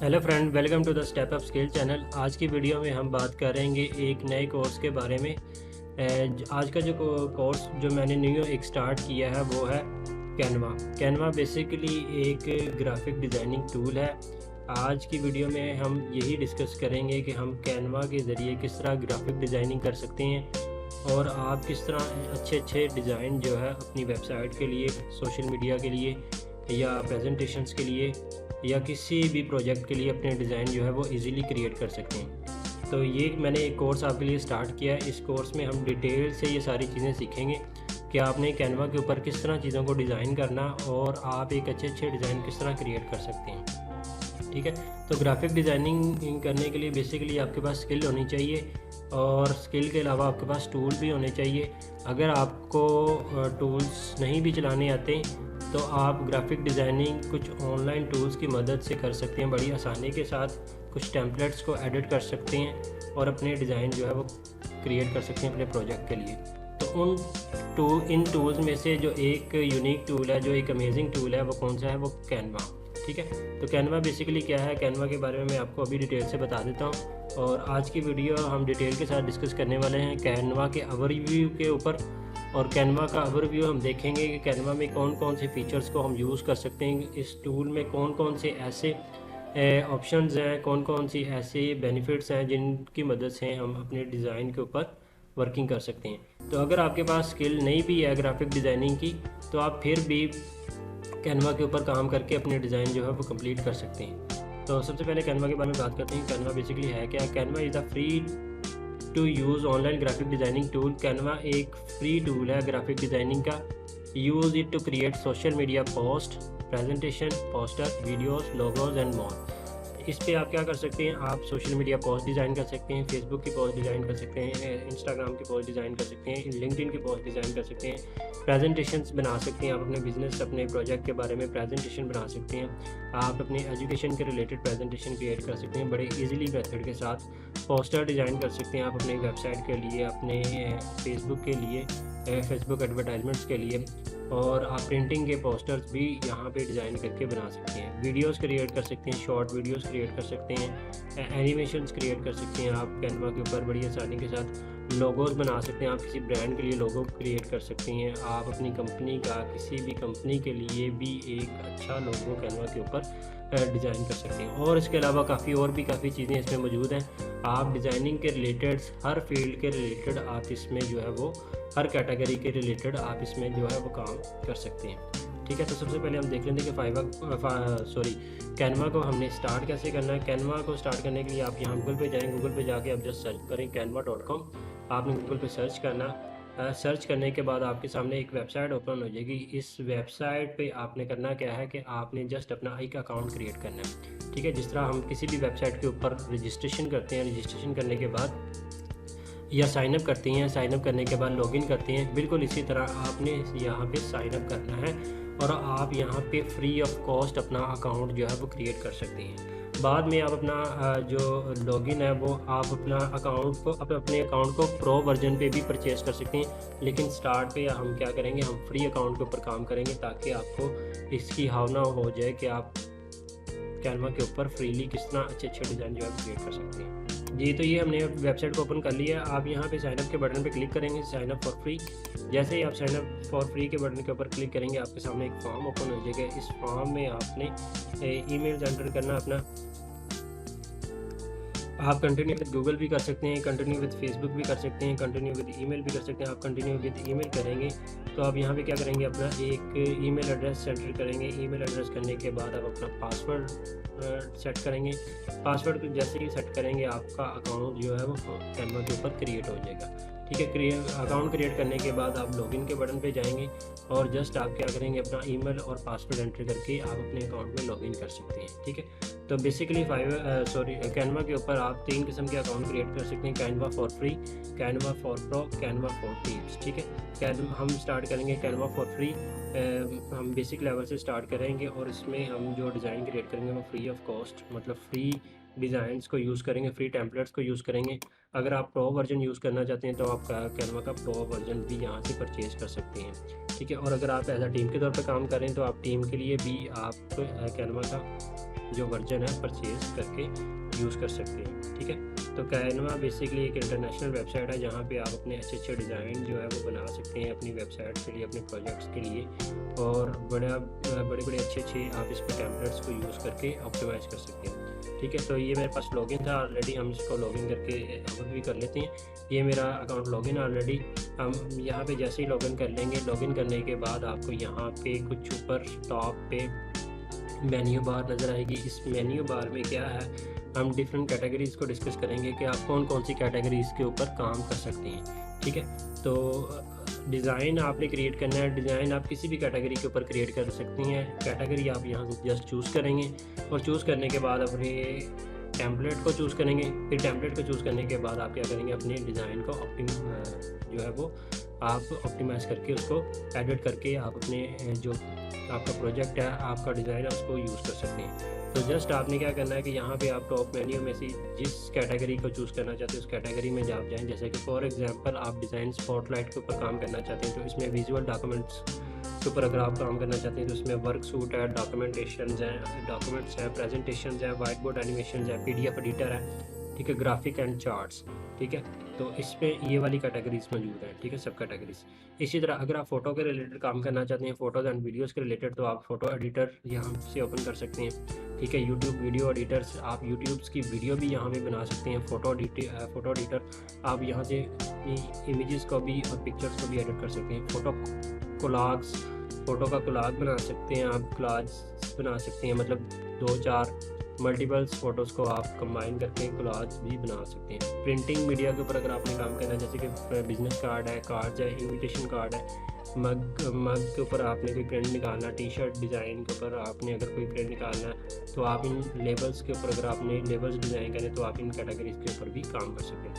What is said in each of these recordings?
Hello friend, welcome to the step up skill channel. आज की video में हम बात करेंगे एक नए कोर्स के बारे में। आज का जो कोर्स जो मैंने न्यू एक स्टार्ट किया है वो है कैनवा। कैनवा बेसिकली एक ग्राफिक डिज़ाइनिंग टूल है। आज की वीडियो में हम यही डिस्कस करेंगे कि हम कैनवा के ज़रिए किस तरह ग्राफिक डिज़ाइनिंग कर सकते हैं और आप किस तरह अच्छे अच्छे डिज़ाइन जो है अपनी वेबसाइट के लिए, सोशल मीडिया के लिए या प्रेजेंटेशंस के लिए या किसी भी प्रोजेक्ट के लिए अपने डिज़ाइन जो है वो इजीली क्रिएट कर सकते हैं। तो ये मैंने एक कोर्स आपके लिए स्टार्ट किया है। इस कोर्स में हम डिटेल से ये सारी चीज़ें सीखेंगे कि आपने कैनवा के ऊपर किस तरह चीज़ों को डिज़ाइन करना और आप एक अच्छे अच्छे डिज़ाइन किस तरह क्रिएट कर सकते हैं। ठीक है, तो ग्राफिक डिज़ाइनिंग करने के लिए बेसिकली आपके पास स्किल होनी चाहिए और स्किल के अलावा आपके पास टूल भी होने चाहिए। अगर आपको टूल्स नहीं भी चलाने आते तो आप ग्राफिक डिज़ाइनिंग कुछ ऑनलाइन टूल्स की मदद से कर सकते हैं। बड़ी आसानी के साथ कुछ टेम्पलेट्स को एडिट कर सकते हैं और अपने डिज़ाइन जो है वो क्रिएट कर सकते हैं अपने प्रोजेक्ट के लिए। तो इन टूल्स में से जो एक यूनिक टूल है, जो एक अमेजिंग टूल है, वो कौन सा है? वो कैनवा। ठीक है, तो कैनवा बेसिकली क्या है, कैनवा के बारे में मैं आपको अभी डिटेल से बता देता हूँ। और आज की वीडियो हम डिटेल के साथ डिस्कस करने वाले हैं कैनवा के ओवरव्यू के ऊपर। और कैनवा का ओवरव्यू हम देखेंगे कि कैनवा में कौन कौन से फीचर्स को हम यूज़ कर सकते हैं, इस टूल में कौन कौन से ऐसे ऑप्शंस हैं, कौन कौन सी ऐसे बेनिफिट्स हैं जिनकी मदद से हम अपने डिज़ाइन के ऊपर वर्किंग कर सकते हैं। तो अगर आपके पास स्किल नहीं भी है ग्राफिक डिज़ाइनिंग की, तो आप फिर भी कैनवा के ऊपर काम करके अपने डिज़ाइन जो है वो कंप्लीट कर सकते हैं। तो सबसे पहले कैनवा के बारे में बात करते हैं। कैनवा बेसिकली है क्या? Canva is a free to use online graphic designing tool. Canva एक फ्री टूल है ग्राफिक डिज़ाइनिंग का। Use it to create social media post, presentation, poster, videos, logos and more. इस पे आप क्या कर सकते हैं? आप सोशल मीडिया पोस्ट डिज़ाइन कर सकते हैं, फेसबुक की पोस्ट डिज़ाइन कर सकते हैं, इंस्टाग्राम की पोस्ट डिज़ाइन कर सकते हैं, लिंक्डइन की पोस्ट डिज़ाइन कर सकते हैं, प्रेजेंटेशंस बना सकते हैं। आप अपने बिजनेस, अपने प्रोजेक्ट के बारे में प्रेजेंटेशन बना सकते हैं। आप अपने एजुकेशन के रिलेटेड प्रेजेंटेशन क्रिएट कर सकते हैं बड़े ईजिली मेथड के साथ। पोस्टर डिज़ाइन कर सकते हैं आप अपनी वेबसाइट के लिए, अपने फेसबुक के लिए, फेसबुक एडवर्टाइजमेंट्स के लिए। और आप प्रिंटिंग के पोस्टर्स भी यहाँ पे डिज़ाइन करके बना सकते हैं। वीडियोस क्रिएट कर सकते हैं, शॉर्ट वीडियोस क्रिएट कर सकते हैं, एनिमेशंस क्रिएट कर सकते हैं आप कैनवा के ऊपर बड़ी आसानी के साथ। लोगोस बना सकते हैं, आप किसी ब्रांड के लिए लोगो क्रिएट कर सकते हैं। आप अपनी कंपनी का, किसी भी कंपनी के लिए भी एक अच्छा लोगो कैनवा के ऊपर डिज़ाइन कर सकते हैं। और इसके अलावा काफ़ी चीज़ें इसमें मौजूद हैं। आप डिज़ाइनिंग के रिलेटेड, हर फील्ड के रिलेटेड आप इसमें जो है वो, हर कैटेगरी के रिलेटेड आप इसमें जो है वो काम कर सकते हैं। ठीक है, तो सबसे पहले हम देख लेते हैं कि कैनवा को हमने स्टार्ट कैसे करना है। कैनवा को स्टार्ट करने के लिए आप यहाँ गूगल पे जाएँ। गूगल पे जाके आप जस्ट सर्च करें canva.com। आपने गूगल पे सर्च करना। सर्च करने के बाद आपके सामने एक वेबसाइट ओपन हो जाएगी। इस वेबसाइट पे आपने करना क्या है कि आपने जस्ट अपना एक अकाउंट क्रिएट करना है। ठीक है, जिस तरह हम किसी भी वेबसाइट के ऊपर रजिस्ट्रेशन करते हैं, रजिस्ट्रेशन करने के बाद या साइन अप करते हैं, साइन अप करने के बाद लॉगिन करते हैं, बिल्कुल इसी तरह आपने यहाँ पे साइन अप करना है और आप यहाँ पे फ्री ऑफ कॉस्ट अपना अकाउंट जो है वो क्रिएट कर सकते हैं। बाद में आप अपना जो लॉगिन है वो आप अपने अकाउंट को प्रो वर्जन पे भी परचेज़ कर सकते हैं। लेकिन स्टार्ट पे हम क्या करेंगे, हम फ्री अकाउंट के ऊपर काम करेंगे ताकि आपको इसकी भावना हो जाए कि आप कैनवा के ऊपर फ्रीली किस तरह अच्छे अच्छे डिज़ाइन जो है क्रिएट कर सकते हैं। जी, तो ये हमने वेबसाइट को ओपन कर लिया है। आप यहाँ पे साइन अप के बटन पे क्लिक करेंगे, साइन अप फॉर फ्री। जैसे ही आप साइन अप फॉर फ्री के बटन के ऊपर क्लिक करेंगे, आपके सामने एक फॉर्म ओपन हो जाएगा। इस फॉर्म में आपने ईमेल एंटर करना अपना। आप कंटिन्यू विद गूगल भी कर सकते हैं, कंटिन्यू विद फेसबुक भी कर सकते हैं, कंटिन्यू विद ईमेल भी कर सकते हैं। आप कंटिन्यू विद ईमेल करेंगे तो आप यहाँ पे क्या करेंगे, अपना एक ईमेल एड्रेस एंटर करेंगे। ईमेल एड्रेस करने के बाद आप अपना पासवर्ड सेट करेंगे। पासवर्ड जैसे ही सेट करेंगे आपका अकाउंट जो है वो कैनवा के ऊपर क्रिएट हो जाएगा। ठीक है, अकाउंट क्रिएट करने के बाद आप लॉगिन के बटन पे जाएंगे और जस्ट आप क्या करेंगे, अपना ईमेल और पासवर्ड एंटर करके आप अपने अकाउंट में लॉगिन कर सकते हैं। ठीक है, तो बेसिकली कैनवा के ऊपर आप 3 किस्म के अकाउंट क्रिएट कर सकते हैं। Canva for free, Canva for pro, Canva for tips. ठीक है, हम स्टार्ट करेंगे कैनवा फॉर फ्री। हम बेसिक लेवल से स्टार्ट करेंगे और इसमें हम जो डिज़ाइन क्रिएट करेंगे वो फ्री ऑफ कॉस्ट, मतलब फ्री डिज़ाइंस को यूज़ करेंगे, फ्री टेम्पलेट्स को यूज़ करेंगे। अगर आप प्रो वर्जन यूज़ करना चाहते हैं तो आप कैनवा का प्रो वर्जन भी यहाँ से परचेज़ कर सकते हैं। ठीक है, और अगर आप एज अ टीम के तौर पर काम करें तो आप टीम के लिए भी आप कैनवा का जो वर्जन है परचेज करके यूज़ कर सकते हैं। ठीक है, तो कैनवा बेसिकली एक इंटरनेशनल वेबसाइट है जहाँ पे आप अपने अच्छे अच्छे डिज़ाइन जो है वो बना सकते हैं अपनी वेबसाइट के लिए, अपने प्रोजेक्ट्स के लिए, और बड़े अच्छे आप इस पर टेम्पलेट्स को यूज़ करके ऑप्टिमाइज़ कर सकते हैं। ठीक है, तो ये मेरे पास लॉगिन था ऑलरेडी, हम इसको लॉगिन करके भी कर लेते हैं। ये मेरा अकाउंट लॉगिन ऑलरेडी, हम यहाँ पे जैसे ही लॉगिन कर लेंगे, लॉगिन करने के बाद आपको यहाँ पे कुछ ऊपर टॉप पे मेन्यू बार नज़र आएगी। इस मेन्यू बार में क्या है, हम डिफरेंट कैटेगरीज़ को डिस्कस करेंगे कि आप कौन कौन सी कैटेगरीज़ के ऊपर काम कर सकते हैं। ठीक है, तो डिज़ाइन आपने क्रिएट करना है, डिज़ाइन आप किसी भी कैटेगरी के ऊपर क्रिएट कर सकती हैं। कैटेगरी आप यहाँ से जस्ट चूज़ करेंगे और चूज़ करने के बाद अपने टेम्पलेट को चूज़ करेंगे। फिर टेम्पलेट को चूज़ करने के बाद आप क्या करेंगे, अपने डिज़ाइन को जो है वो आप ऑप्टिमाइज़ करके उसको एडिट करके आप अपने जो आपका प्रोजेक्ट है, आपका डिज़ाइन है, उसको यूज़ कर सकते हैं। तो जस्ट आपने क्या करना है कि यहाँ पे आप टॉप मेन्यू में से जिस कैटेगरी को चूज़ करना चाहते हैं उस कैटेगरी में आप जाएँ। जैसे कि फॉर एग्जांपल आप डिज़ाइन स्पॉटलाइट के ऊपर काम करना चाहते हैं, तो इसमें विजुअल डॉक्यूमेंट्स के ऊपर अगर आप काम करना चाहते हैं तो इसमें वर्क सूट है, डॉक्यूमेंट्स हैं, प्रेजेंटेशंस है, वाइट बोर्ड एनिमेशन है, PDF एडिटर है, ठीक है, ग्राफिक एंड चार्ट्स। ठीक है, तो इस पर ये वाली कैटेगरीज मौजूद हैं। ठीक है, सब कैटेगरीज। इसी तरह अगर आप फ़ोटो के रिलेटेड काम करना चाहते हैं, फ़ोटोज़ एंड वीडियोज़ के रिलेटेड, तो आप फ़ोटो एडिटर यहाँ से ओपन कर सकते हैं। ठीक है, यूट्यूब वीडियो एडिटर्स, आप यूट्यूब्स की वीडियो भी यहाँ पे बना सकते हैं। फ़ोटो एडिटर आप यहाँ से इमेजेस को भी और पिक्चर्स को भी एडिट कर सकते हैं। फ़ोटो का कोलाज बना सकते हैं, आप कोलाज बना सकते हैं, मतलब 2-4 मल्टीपल्स फ़ोटोज़ को आप कंबाइन करके कोलाज भी बना सकते हैं। प्रिंटिंग मीडिया के ऊपर अगर आपने काम करना है, जैसे कि बिज़नेस कार्ड है, कार्ड्स है, इन्विटेशन कार्ड है, मग के ऊपर आपने कोई प्रिंट निकालना, टी-शर्ट डिज़ाइन के ऊपर आपने अगर कोई प्रिंट निकालना है, तो आप इन लेबल्स के ऊपर अगर आपने लेबल्स डिज़ाइन करें तो आप इन कैटेगरीज़ के ऊपर भी काम कर सकते हैं।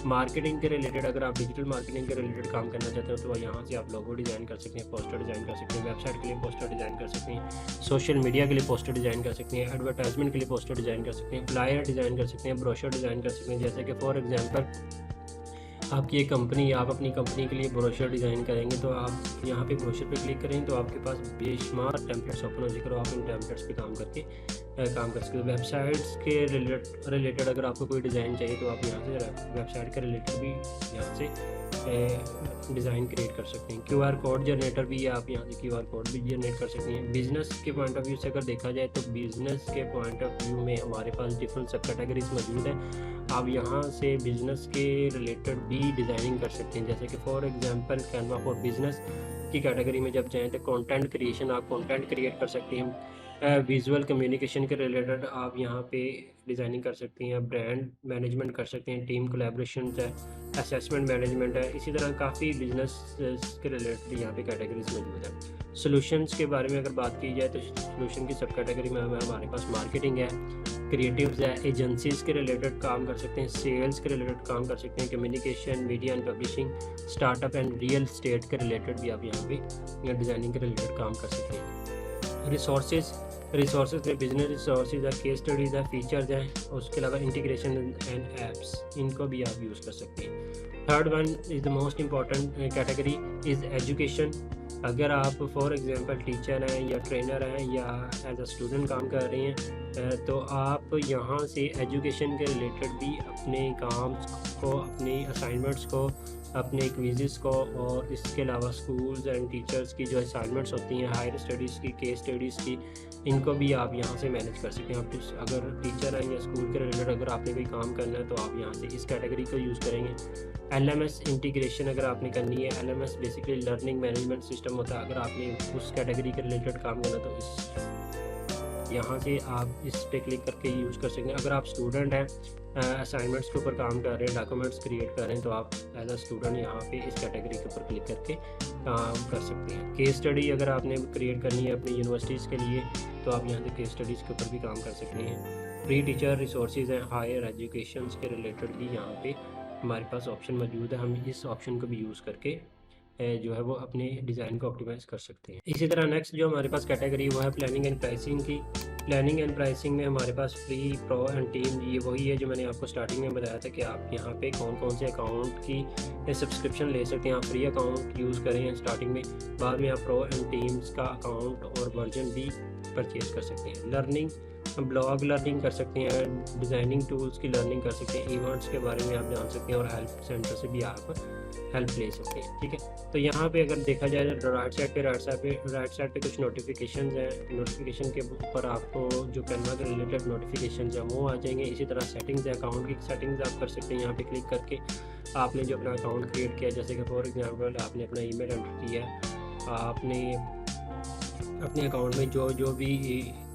मार्केटिंग के रिलेटेड अगर आप डिजिटल मार्केटिंग के रिलेटेड काम करना चाहते हो तो यहाँ से आप लोगो डिज़ाइन कर सकते हैं, पोस्टर डिज़ाइन कर सकते हैं, वेबसाइट के लिए पोस्टर डिज़ाइन कर सकते हैं, सोशल मीडिया के लिए पोस्टर डिज़ाइन कर सकते हैं, एडवर्टाइजमेंट के लिए पोस्टर डिज़ाइन कर सकते हैं, फ्लायर डिज़ाइन कर सकते हैं, ब्रोशर डिज़ाइन कर सकते हैं। जैसे कि फॉर एग्जांपल आपकी एक कंपनी, आप अपनी कंपनी के लिए ब्रोशर डिज़ाइन करेंगे, तो आप यहाँ पे ब्रोशर पे क्लिक करेंगे तो आपके पास बेशुमार टेम्पलेट्स ओपन हो जाएगा, आप इन टेम्पलेट्स पे काम करके काम कर सकते हो। वेबसाइट्स के रिलेटेड अगर आपको कोई डिज़ाइन चाहिए तो आप यहाँ से वेबसाइट के रिलेटेड भी यहाँ से डिज़ाइन क्रिएट कर सकते हैं। QR कोड जनरेटर भी आप यहाँ से QR कोड भी जनरेट कर सकते हैं। बिज़नेस के पॉइंट ऑफ व्यू से अगर देखा जाए तो बिज़नेस के पॉइंट ऑफ व्यू में हमारे पास डिफरेंट सब कैटेगरीज मौजूद हैं। आप यहाँ से बिज़नेस के रिलेटेड भी डिज़ाइनिंग कर सकते हैं। जैसे कि for example Canva for business की कैटेगरी में जब जाएँ तो कंटेंट क्रिएशन, आप कंटेंट क्रिएट कर सकते हैं। विजुअल कम्युनिकेशन के रिलेटेड आप यहाँ पे डिज़ाइनिंग कर सकते हैं, ब्रांड मैनेजमेंट कर सकते हैं, टीम कोलैबोरेशन है, असेसमेंट मैनेजमेंट है। इसी तरह काफ़ी बिजनेस के रिलेटेड यहाँ पे कैटेगरीज मौजूद हैं। सॉल्यूशंस के बारे में अगर बात की जाए तो सॉल्यूशन की सब कैटेगरी में हमारे पास मार्केटिंग है, क्रिएटिव्स है, एजेंसीज़ के रिलेटेड काम कर सकते हैं, सेल्स के रिलेटेड काम कर सकते हैं, communication, media and publishing, startup and real estate के रिलेटेड भी आप यहाँ पे डिज़ाइनिंग के रिलेटेड काम कर सकते हैं। रिसोर्सेज में बिजनेस रिसोर्सेज है, केस स्टडीज़ है, फीचर्स हैं, उसके अलावा इंटीग्रेशन एंड एप्स, इनको भी आप यूज़ कर सकते हैं। Third one is the most important category is education. अगर आप फॉर एग्जांपल टीचर हैं या ट्रेनर हैं या एज अ स्टूडेंट काम कर रहे हैं, तो आप यहाँ से एजुकेशन के रिलेटेड भी अपने काम को, अपनी असाइनमेंट्स को, अपने क्विज़ेस को, और इसके अलावा स्कूल्स एंड टीचर्स की जो असाइनमेंट्स होती हैं, हायर स्टडीज़ की, केस स्टडीज़ की, इनको भी आप यहाँ से मैनेज कर सकते हैं। आप अगर टीचर हैं या स्कूल के रिलेटेड अगर आपने कोई काम करना है तो आप यहाँ से इस कैटेगरी को यूज़ करेंगे। LMS इंटीग्रेशन अगर आपने करनी है, LMS basically learning management system होता है। अगर आपने उस कैटेगरी के रिलेटेड काम करना तो यहाँ से आप इस पे क्लिक करके यूज़ कर सकते हैं। अगर आप स्टूडेंट हैं, असाइनमेंट्स के ऊपर काम कर रहे हैं, डॉक्यूमेंट्स क्रिएट कर रहे हैं, तो आप एज अ स्टूडेंट यहाँ पे इस कैटेगरी के ऊपर क्लिक करके काम कर सकते हैं। केस स्टडी अगर आपने क्रिएट करनी है अपनी यूनिवर्सिटीज़ के लिए तो आप यहाँ से केस स्टडीज़ के ऊपर भी काम कर सकते हैं। फ्री टीचर रिसोर्सेज हैं, हायर एजुकेशन के रिलेटेड भी यहाँ पे हमारे पास ऑप्शन मौजूद है। हम इस ऑप्शन को भी यूज़ करके जो है वो अपने डिज़ाइन को ऑप्टिमाइज़ कर सकते हैं। इसी तरह नेक्स्ट जो हमारे पास कैटेगरी वो है प्लानिंग एंड प्राइसिंग की। प्लानिंग एंड प्राइसिंग में हमारे पास फ्री, प्रो एंड टीम, ये वही है जो मैंने आपको स्टार्टिंग में बताया था कि आप यहाँ पे कौन कौन से अकाउंट की सब्सक्रिप्शन ले सकते हैं। आप फ्री अकाउंट यूज़ करें स्टार्टिंग में, बाद में आप प्रो एंड टीम्स का अकाउंट और वर्जन भी परचेज़ कर सकते हैं। ब्लॉग लर्निंग कर सकते हैं, डिज़ाइनिंग टूल्स की लर्निंग कर सकते हैं, इवेंट्स के बारे में आप जान सकते हैं और हेल्प सेंटर से भी आप हेल्प ले सकते हैं। ठीक है, तो यहाँ पे अगर देखा जाए तो राइट साइड पे कुछ नोटिफिकेशन हैं। नोटिफिकेशन के ऊपर आपको जो कैनवा के रिलेटेड नोटिफिकेशन हैं वो आ जाएंगे। इसी तरह सेटिंग्स है, अकाउंट की सेटिंग्स आप कर सकते हैं। यहाँ पे क्लिक करके आपने जो अपना अकाउंट क्रिएट किया, जैसे कि फॉर एग्जांपल आपने अपना ईमेल एंटर किया, आपने अपने अकाउंट में जो जो भी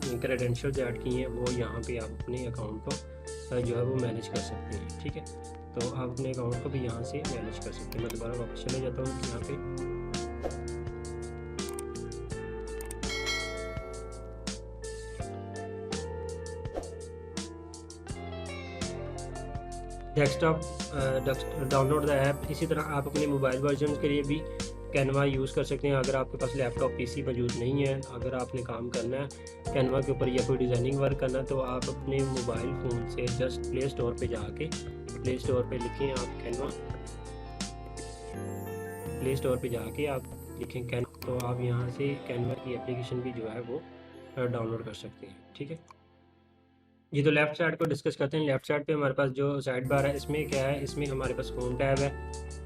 क्रेडेंशियल्स ऐड किए हैं वो यहाँ पे आप अपने अकाउंट को जो है वो मैनेज कर सकते हैं। ठीक है, तो आप अपने अकाउंट को भी यहाँ से मैनेज कर सकते हैं। मैं दोबारा वापस चले जाता हूँ यहाँ पे। Desktop download the app. इसी तरह आप अपने मोबाइल वर्जन के लिए भी कैनवा यूज़ कर सकते हैं। अगर आपके पास लैपटॉप पीसी मौजूद नहीं है, अगर आपने काम करना है कैनवा के ऊपर या कोई डिज़ाइनिंग वर्क करना है, तो आप अपने मोबाइल फ़ोन से जस्ट प्ले स्टोर पे जाके प्ले स्टोर पे लिखें आप कैनवा, प्ले स्टोर पे जाके आप लिखें कैनवा, तो आप यहाँ से कैनवा की एप्लीकेशन भी जो है वो डाउनलोड कर सकते हैं। ठीक है जी, तो लेफ़्ट साइड को डिस्कस करते हैं। लेफ़्ट साइड पे हमारे पास जो साइड बार है, इसमें क्या है, इसमें हमारे पास होम टैब है।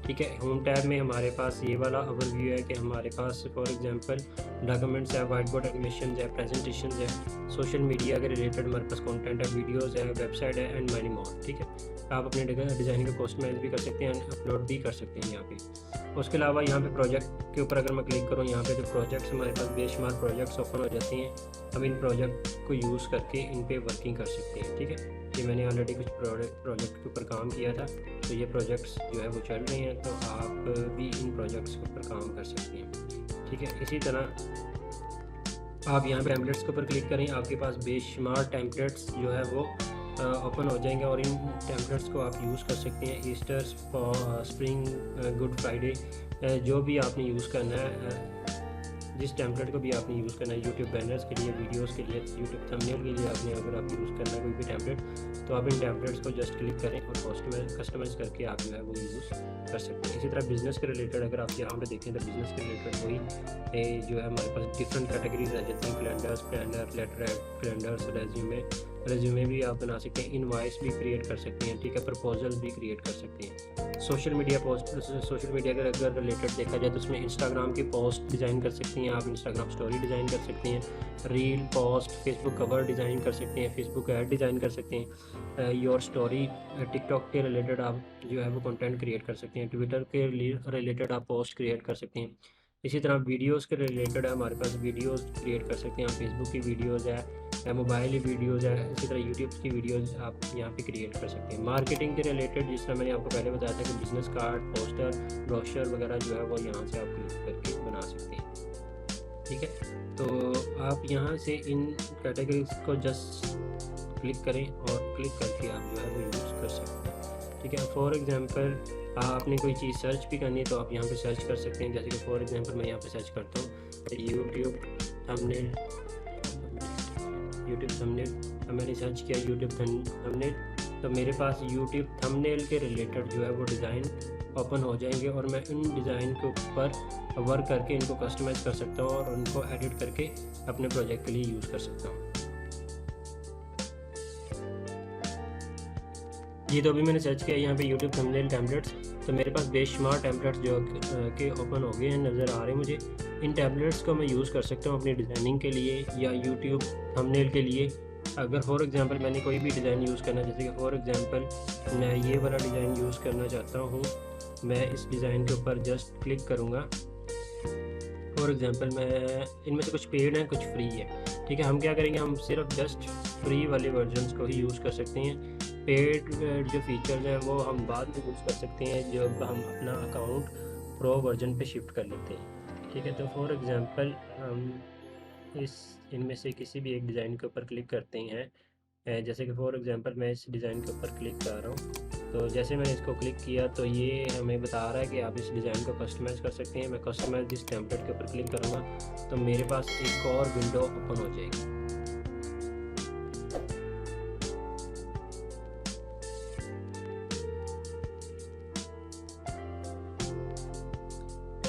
ठीक है, होम टैब में हमारे पास ये वाला ओवरव्यू है कि हमारे पास फॉर एग्जांपल डॉक्यूमेंट्स है, वाइट बोर्ड एनिमेशन है, प्रेजेंटेशन है, सोशल मीडिया के रिलेटेड हमारे पास कंटेंट है, वीडियोस है, वेबसाइट है एंड मैनी मोर। ठीक है, आप अपने डिज़ाइन को कस्टमाइज भी कर सकते हैं, अपलोड भी कर सकते हैं यहाँ पे। उसके अलावा यहाँ पे प्रोजेक्ट के ऊपर अगर मैं क्लिक करूँ, यहाँ पे जो प्रोजेक्ट्स हमारे पास बेशुमार प्रोजेक्ट्स ओपन हो जाते हैं। हम इन प्रोजेक्ट को यूज़ करके इन पे वर्किंग कर सकते हैं। ठीक है, ये मैंने ऑलरेडी कुछ प्रोजेक्ट के ऊपर काम किया था, तो ये प्रोजेक्ट्स जो है वो चल रहे हैं, तो आप भी इन प्रोजेक्ट्स के ऊपर काम कर सकते हैं। ठीक है, इसी तरह आप यहाँ पे टेम्पलेट्स के ऊपर क्लिक करें, आपके पास बेशुमार टेम्पलेट्स जो है वो ओपन हो जाएंगे और इन टेम्पलेट्स को आप यूज़ कर सकते हैं। ईस्टर, स्प्रिंग, गुड फ्राइडे, जो भी आपने यूज़ करना है, जिस टेम्पलेट को भी आपने यूज़ करना है, यूट्यूब बैनर्स के लिए, वीडियोस के लिए, यूट्यूब थंबनेल के लिए आपने अगर आप यूज़ करना है कोई भी टेम्पलेट, तो आप इन टेम्पलेट्स को जस्ट क्लिक करें और कस्टमाइज़ करके आप जो है वो यूज़ कर सकते हैं। इसी तरह बिज़नेस के रिलेटेड अगर आप यहाँ पे देखें तो बिज़नेस के रिलेटेड वही जो है हमारे पास डिफरेंट कैटेगरीज आ जाती हैं, calendars, planner, letter, calendars, resume भी आप बना सकते हैं, इनवॉइस भी क्रिएट कर सकते हैं। ठीक है, प्रपोजल भी क्रिएट कर सकते हैं। सोशल मीडिया के अगर रिलेटेड देखा जाए तो उसमें इंस्टाग्राम की पोस्ट डिज़ाइन कर सकते हैं आप, इंस्टाग्राम स्टोरी डिज़ाइन कर सकते हैं, reel post, Facebook cover design कर सकते हैं, फेसबुक ऐड डिज़ाइन कर सकते हैं, योर स्टोरी, टिकटॉक के रिलेटेड आप जो है वो कंटेंट क्रिएट कर सकते हैं, ट्विटर के रिलेटेड आप पोस्ट क्रिएट कर सकते हैं। इसी तरह वीडियोस के रिलेटेड है, हमारे पास वीडियोस क्रिएट कर सकते हैं आप, फेसबुक की वीडियोस है, मोबाइल वीडियोस है, इसी तरह यूट्यूब की वीडियोस आप यहाँ पे क्रिएट कर सकते हैं। मार्केटिंग के रिलेटेड जिस तरह मैंने आपको पहले बताया था कि बिजनेस कार्ड, पोस्टर, ब्रोशर वगैरह जो है वो यहाँ से आप क्लिक करके बना सकते हैं। ठीक है, तो आप यहाँ से इन कैटेगरीज को जस्ट क्लिक करें और क्लिक करके आप जो है वो यूज़ कर सकते हैं। ठीक है, फॉर एग्जांपल आपने कोई चीज़ सर्च भी करनी है तो आप यहाँ पे सर्च कर सकते हैं। जैसे कि फॉर एग्जांपल मैं यहाँ पे सर्च करता हूँ यूट्यूब थंबनेल, तो मैंने सर्च किया यूट्यूब थंबनेल, तो मेरे पास यूट्यूब थंबनेल के रिलेटेड जो है वो डिज़ाइन ओपन हो जाएंगे और मैं इन डिज़ाइन के ऊपर वर्क करके इनको कस्टमाइज़ कर सकता हूँ और उनको एडिट करके अपने प्रोजेक्ट के लिए यूज़ कर सकता हूँ। ये तो अभी मैंने सर्च किया यहाँ पे यूट्यूब थंबनेल टेम्पलेट्स, तो मेरे पास बेशुमार टेम्पलेट्स जो के ओपन हो गए हैं, नज़र आ रहे हैं मुझे। इन टेम्पलेट्स को मैं यूज़ कर सकता हूँ अपनी डिज़ाइनिंग के लिए या यूट्यूब थंबनेल के लिए। अगर फॉर एग्जांपल मैंने कोई भी डिज़ाइन यूज़ करना, जैसे कि फॉर एग्जांपल मैं ये वाला डिज़ाइन यूज़ करना चाहता हूँ, मैं इस डिज़ाइन के ऊपर जस्ट क्लिक करूँगा। फॉर एग्जांपल मैं इनमें से कुछ पेड हैं, कुछ फ्री है। ठीक है, हम क्या करेंगे, हम सिर्फ जस्ट फ्री वाले वर्जन्स को ही यूज़ कर सकते हैं। पेड जो फीचर्स हैं वो हम बाद में यूज़ कर सकते हैं जब हम अपना अकाउंट प्रो वर्जन पे शिफ्ट कर लेते हैं। ठीक है, तो फॉर एग्जांपल हम इनमें से किसी भी एक डिज़ाइन के ऊपर क्लिक करते हैं। जैसे कि फॉर एग्जांपल मैं इस डिज़ाइन के ऊपर क्लिक कर रहा हूँ, तो जैसे मैंने इसको क्लिक किया तो ये हमें बता रहा है कि आप इस डिज़ाइन को कस्टमाइज़ कर सकते हैं। मैं कस्टमाइज़ दिस टेम्पलेट के ऊपर क्लिक करूँगा तो मेरे पास एक और विंडो ओपन हो जाएगी।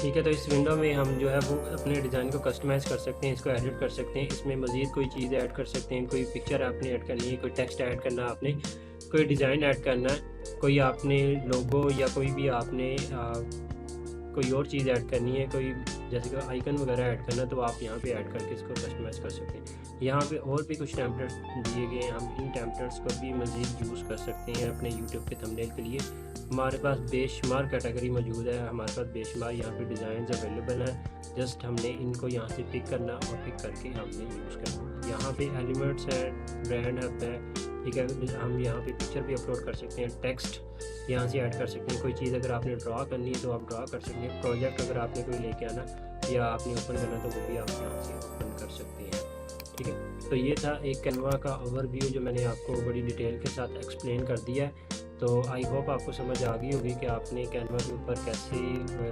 ठीक है, तो इस विंडो में हम जो है वो अपने डिज़ाइन को कस्टमाइज़ कर सकते हैं, इसको एडिट कर सकते हैं, इसमें मज़ीद कोई चीज़ ऐड कर सकते हैं, कोई पिक्चर आपने ऐड करनी है, कोई टेक्स्ट ऐड करना है आपने, कोई डिज़ाइन ऐड करना है, कोई आपने लोगो या कोई भी आपने कोई और चीज़ ऐड करनी है, कोई जैसे कि आइकन वगैरह ऐड करना है, तो आप यहाँ पे ऐड करके इसको कस्टमाइज़ कर सकते हैं। यहाँ पे और भी कुछ टेम्पलेट्स दिए गए हैं, हम इन टेम्पलेट्स को भी मज़ीद यूज़ कर सकते हैं अपने यूट्यूब के थंबनेल के लिए। हमारे पास बेशुमार कैटेगरी मौजूद है, हमारे पास बेशुमार यहाँ पे डिज़ाइन अवेलेबल हैं। जस्ट हमने इनको यहाँ से पिक करना और पिक करके हमने यूज़ करना। यहाँ पे एलिमेंट्स है, ब्रांड हब है, ठीक है। हम यहाँ पे पिक्चर भी अपलोड कर सकते हैं, टेक्स्ट यहाँ से ऐड कर सकते हैं। कोई चीज़ अगर आपने ड्रा करनी है तो आप ड्रा कर सकते हैं। प्रोजेक्ट अगर आपने कोई लेके आना या आपने ओपन करना तो वो भी आप यहाँ से ओपन कर सकते हैं, ठीक है। तो ये था एक कैनवा का ओवरव्यू जो मैंने आपको बड़ी डिटेल के साथ एक्सप्लेन कर दिया है। तो आई होप आपको समझ आ गई होगी कि आपने कैनवा के ऊपर कैसे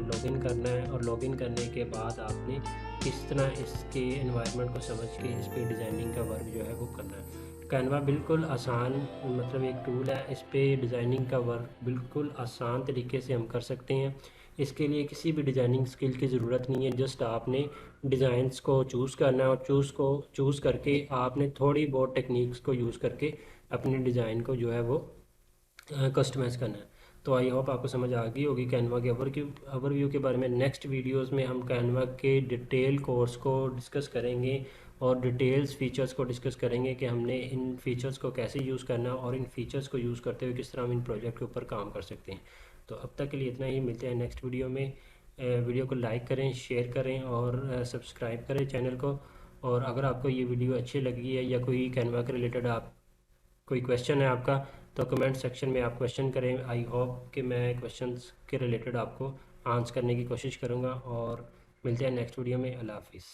लॉगिन करना है और लॉगिन करने के बाद आपने किस तरह इसके एनवायरनमेंट को समझ के इस पर डिज़ाइनिंग का वर्क जो है वो करना है। कैनवा बिल्कुल आसान मतलब एक टूल है, इस पर डिज़ाइनिंग का वर्क बिल्कुल आसान तरीके से हम कर सकते हैं। इसके लिए किसी भी डिज़ाइनिंग स्किल की ज़रूरत नहीं है, जस्ट आपने डिज़ाइंस को चूज़ करना है और चूज़ करके आपने थोड़ी बहुत टेक्निक्स को यूज़ करके अपने डिज़ाइन को जो है वो कस्टमाइज़ करना है। तो आई होप आपको समझ आ गई होगी कैनवा के ओवरव्यू के बारे में। नेक्स्ट वीडियोस में हम कैनवा के डिटेल कोर्स को डिस्कस करेंगे और डिटेल्स फीचर्स को डिस्कस करेंगे कि हमने इन फीचर्स को कैसे यूज़ करना है और इन फीचर्स को यूज़ करते हुए किस तरह हम इन प्रोजेक्ट के ऊपर काम कर सकते हैं। तो अब तक के लिए इतना ही, मिलते हैं नेक्स्ट वीडियो में। वीडियो को लाइक करें, शेयर करें और सब्सक्राइब करें चैनल को। और अगर आपको ये वीडियो अच्छी लगी है या कोई कैनवा के रिलेटेड आप कोई क्वेश्चन है आपका, तो कमेंट सेक्शन में आप क्वेश्चन करें। आई होप कि मैं क्वेश्चंस के रिलेटेड आपको आंसर करने की कोशिश करूँगा। और मिलते हैं नेक्स्ट वीडियो में। अल्लाह हाफिज़।